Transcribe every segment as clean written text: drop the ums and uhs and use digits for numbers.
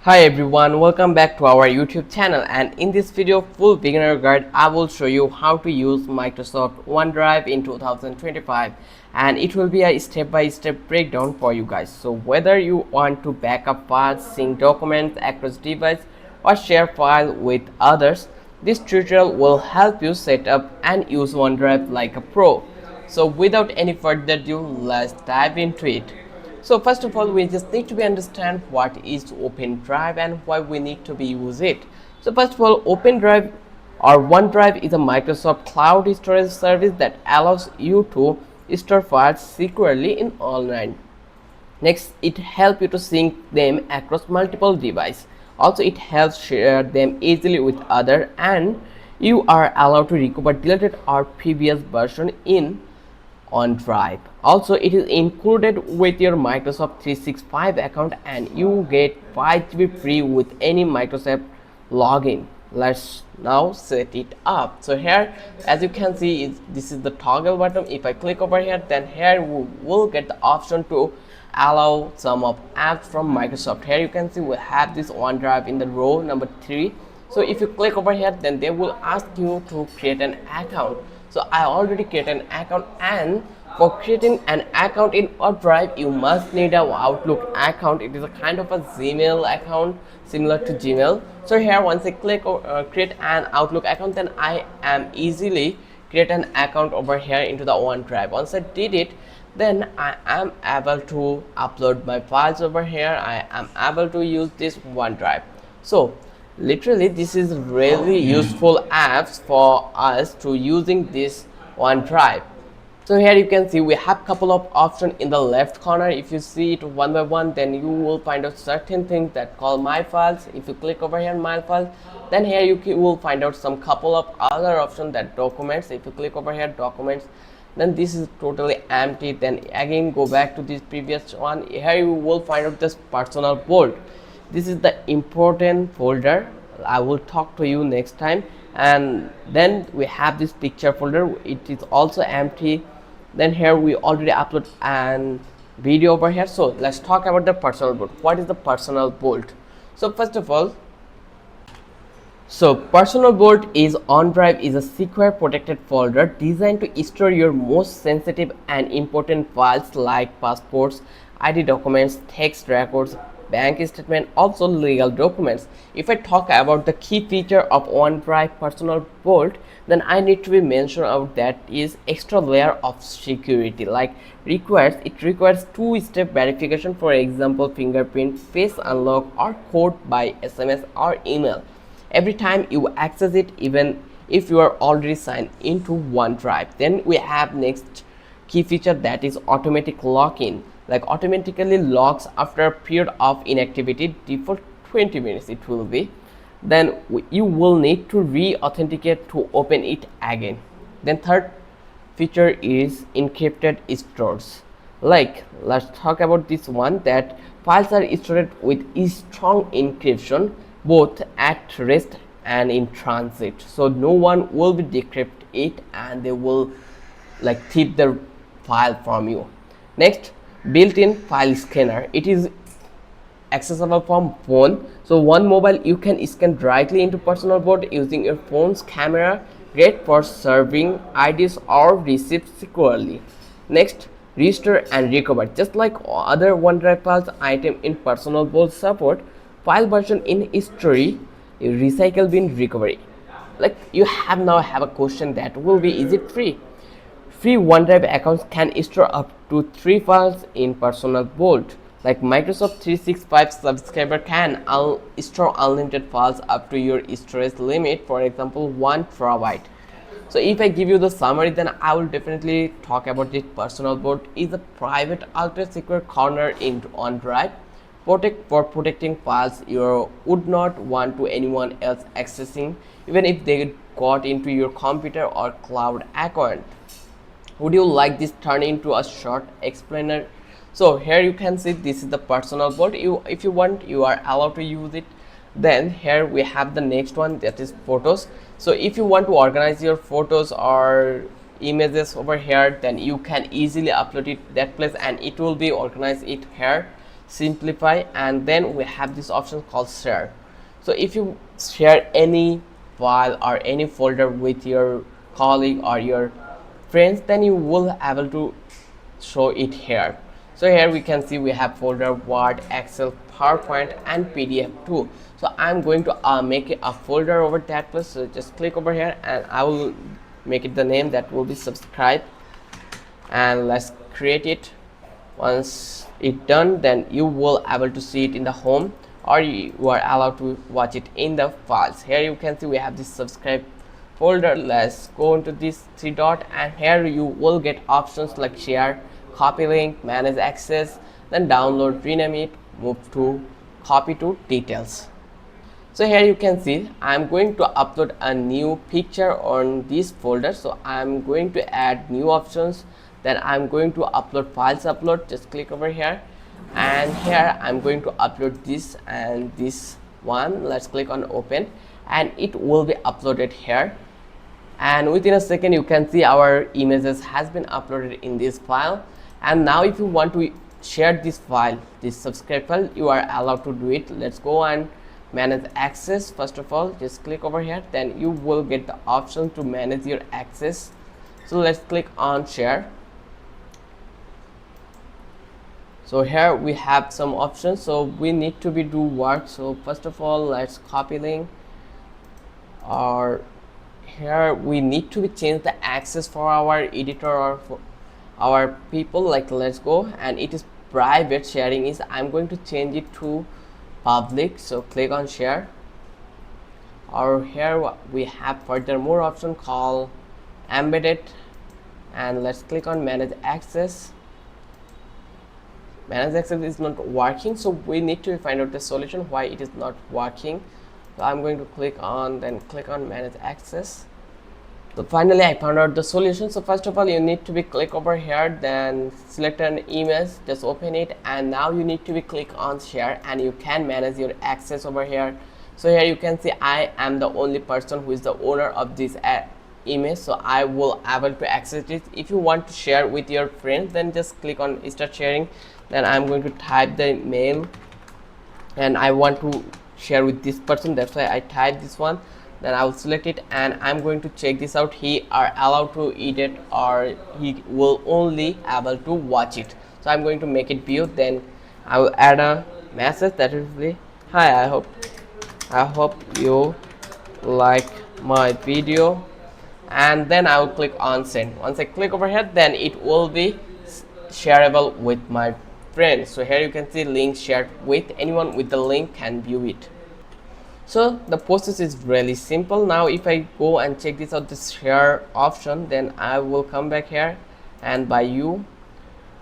Hi everyone, welcome back to our YouTube channel, and in this video full beginner guide I will show you how to use Microsoft OneDrive in 2025, and it will be a step-by-step breakdown for you guys. So whether you want to backup files, sync documents across device, or share file with others, this tutorial will help you set up and use OneDrive like a pro. So without any further ado, let's dive into it. So first of all, we just need to be understand what is Open Drive and why we need to be use it. So first of all, Open Drive or OneDrive is a Microsoft cloud storage service that allows you to store files securely in online. Next, it helps you to sync them across multiple devices. Also, it helps share them easily with other, and you are allowed to recover deleted or previous version in OneDrive. Also, it is included with your Microsoft 365 account, and you get 5 GB free with any Microsoft login. Let's now set it up. So here, as you can see, this is the toggle button. If I click over here, then here we will get the option to allow some of apps from Microsoft. Here you can see we have this OneDrive in the row number 3. So if you click over here, then they will ask you to create an account. So I already created an account, and for creating an account in OneDrive you must need an Outlook account. It is a kind of a Gmail account similar to Gmail. So here once I click create an Outlook account, then I am easily create an account over here into the OneDrive. Once I did it, then I am able to upload my files over here. I am able to use this OneDrive. So literally this is really useful apps for us to using this OneDrive. So here you can see we have couple of options in the left corner. If you see it one by one, then you will find out certain things that call my files. If you click over here my files, then here you will find out some couple of other options that documents. If you click over here documents, then this is totally empty. Then again go back to this previous one. Here you will find out this personal bolt. This is the important folder. I will talk to you next time. And then we have this picture folder. It is also empty. Then here we already upload an video over here. So let's talk about the personal bolt. What is the personal bolt? So first of all, personal bolt is OneDrive is a secure protected folder designed to store your most sensitive and important files like passports, ID documents, text records, bank statement, also legal documents. If I talk about the key feature of OneDrive personal bolt, then I need to be mentioned about that is extra layer of security. Like it requires two-step verification, for example fingerprint, face unlock, or code by SMS or email every time you access it, even if you are already signed into OneDrive. Then we have next key feature, that is automatic lock-in. Like automatically locks after a period of inactivity, default 20 minutes it will be. Then you will need to re-authenticate to open it again. Then third feature is encrypted stores. Like let's talk about this one, that files are stored with strong encryption both at rest and in transit, so no one will be decrypt it and they will like thief the file from you. Next, built-in file scanner. It is accessible from phone, so one mobile you can scan directly into personal bolt using your phone's camera, great for serving IDs or receipts securely. Next, restore and recover. Just like other OneDrive files, item in personal bolt support file version in history, recycle bin recovery. Like you have a question that will be, is it free? Free OneDrive accounts can store up to 3 files in personal bolt. Like Microsoft 365 subscriber can store unlimited files up to your storage limit, for example 1 TB. So if I give you the summary, then I will definitely talk about this. Personal bolt is a private ultra secure corner in OneDrive for protecting files you would not want to anyone else accessing, even if they got into your computer or cloud account. Would you like this turn into a short explainer? So here you can see this is the personal bolt. If you want, you are allowed to use it. Then here we have the next one, that is photos. So if you want to organize your photos or images over here, then you can easily upload it that place and it will be organized it here. simplify, and then we have this option called share. So if you share any file or any folder with your colleague or your friends, then you will able to show it here. So here we can see we have folder Word, Excel, PowerPoint and PDF too. So I'm going to make a folder over that place. So just click over here and I will make it the name that will be subscribe, and let's create it. Once it done, then you will able to see it in the home, or you are allowed to watch it in the files. Here you can see we have this subscribe folder. Let's go into this three dot, and here you will get options like share, copy link, manage access, then download, rename it, move to copy to details. So here you can see I'm going to upload a new picture on this folder. So I'm going to add new options, then I'm going to upload files upload. Just click over here, and here I'm going to upload this and this one. Let's click on open, and it will be uploaded here, and within a second you can see our images has been uploaded in this file. And now if you want to share this file, this subscribe file, you are allowed to do it. Let's go and manage access. First of all, just click over here, then you will get the option to manage your access. So let's click on share. So here we have some options, so we need to be do work. So first of all, let's copy link, or here we need to be change the access for our editor or for our people. Like let's go, and it is private sharing is, I'm going to change it to public. So click on share, or here we have further more option called embedded, and let's click on manage access. Manage access is not working, so we need to find out the solution why it is not working. So I'm going to click on, then click on manage access. So finally I found out the solution. So first of all, you need to be click over here, then select an image, just open it, and now you need to be click on share, and you can manage your access over here. So here you can see I am the only person who is the owner of this image, so I will able to access it. If you want to share with your friends, then just click on start sharing. Then I'm going to type the mail, and I want to share with this person, that's why I type this one. Then I will select it, and I'm going to check this out. He are allowed to edit, or he will only able to watch it. So I'm going to make it view. Then I will add a message that will be, hi, I hope you like my video, and then I will click on send. Once I click over here, then it will be shareable with my friends. So here you can see link shared with anyone with the link can view it. So the process is really simple. Now if I go and check this out, this share option, then I will come back here, and by you,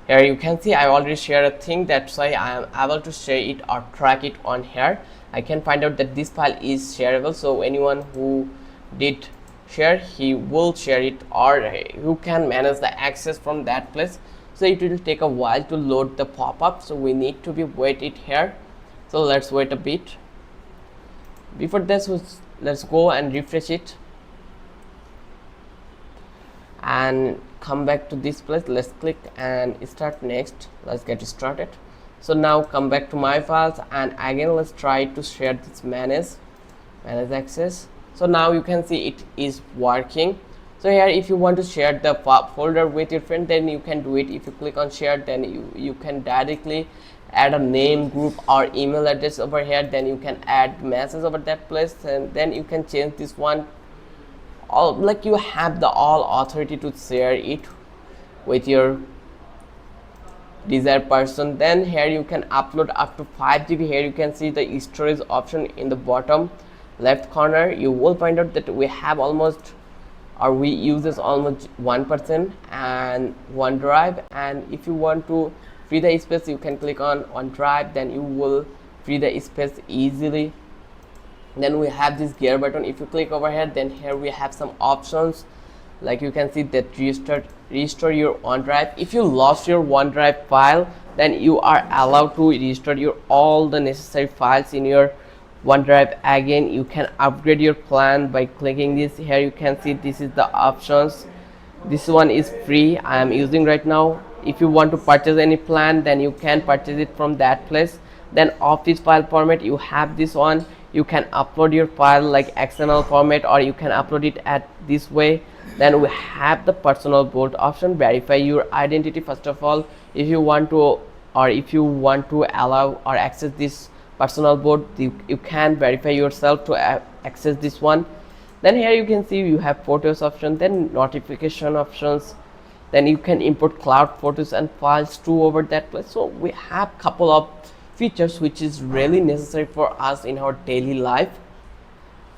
here you can see I already share a thing, that's why I am able to share it or track it on here. I can find out that this file is shareable, so anyone who did share, he will share it, or you can manage the access from that place. So it will take a while to load the pop-up, so we need to be wait it here. So let's wait a bit. Before this, let's go and refresh it and come back to this place. Let's click and start next. Let's get started. So now come back to my files, and again let's try to share this manage access. So now you can see it is working. So here if you want to share the folder with your friend, then you can do it. If you click on share, then you can directly add a name, group or email address over here. Then you can add message over that place, and then you can change this one, all like you have the all authority to share it with your desired person. Then here you can upload up to 5 GB. Here you can see the storage option in the bottom left corner. You will find out that we have almost, or we uses almost 1% and OneDrive. And if you want to free the space, you can click on OneDrive, then you will free the space easily. Then we have this gear button. If you click over here, then here we have some options, like you can see that restore your OneDrive. If you lost your OneDrive file, then you are allowed to restore your all the necessary files in your OneDrive again. You can upgrade your plan by clicking this. Here you can see this is the options. This one is free, I am using right now. if you want to purchase any plan, then you can purchase it from that place. Then office file format, you have this one. You can upload your file like XML format, or you can upload it at this way. Then we have the personal board option, verify your identity. First of all, if you want to, or if you want to allow or access this personal board, you can verify yourself to access this one. Then here you can see you have photos option, then notification options, then you can import cloud photos and files too over that place. So we have couple of features which is really necessary for us in our daily life.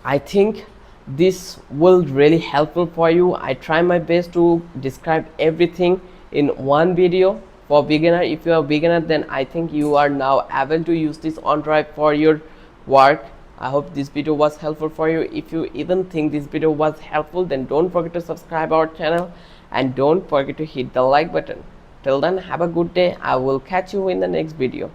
I think this will really helpful for you. I try my best to describe everything in one video. For beginner, if you are a beginner, then I think you are now able to use this OneDrive for your work. I hope this video was helpful for you. If you even think this video was helpful, then don't forget to subscribe our channel and don't forget to hit the like button. Till then, have a good day. I will catch you in the next video.